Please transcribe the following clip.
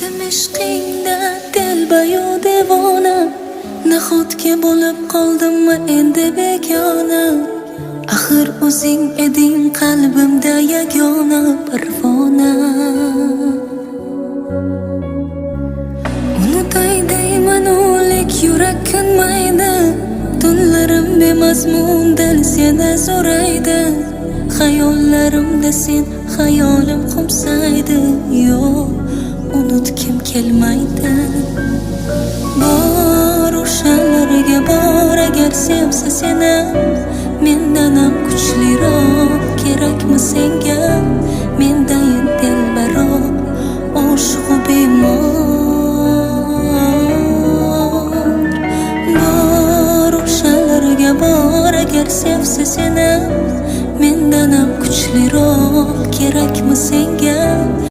O'ldim ishqingda dilbayu devona, nahotki bo'lib qoldimmi endi begona. Axir o'zing eding qalbimda yagona parvona. Unutay deyman o'lik yurak kunmaydi, tunlarim bemazmun dil seni so'raydi. Xayollarimda sen, xayolim qo'msaydi. Yo'q, unutkim kelmaydi. Bor o'shalarga bor, agar sevsa seni mendan ham kuchliroq. Kerakmi senga mendayin dilbaroq, oshiqu bemor. Bor o'shalarga bor, agar sevsa seni mendan ham kuchliroq. Kerakmi senga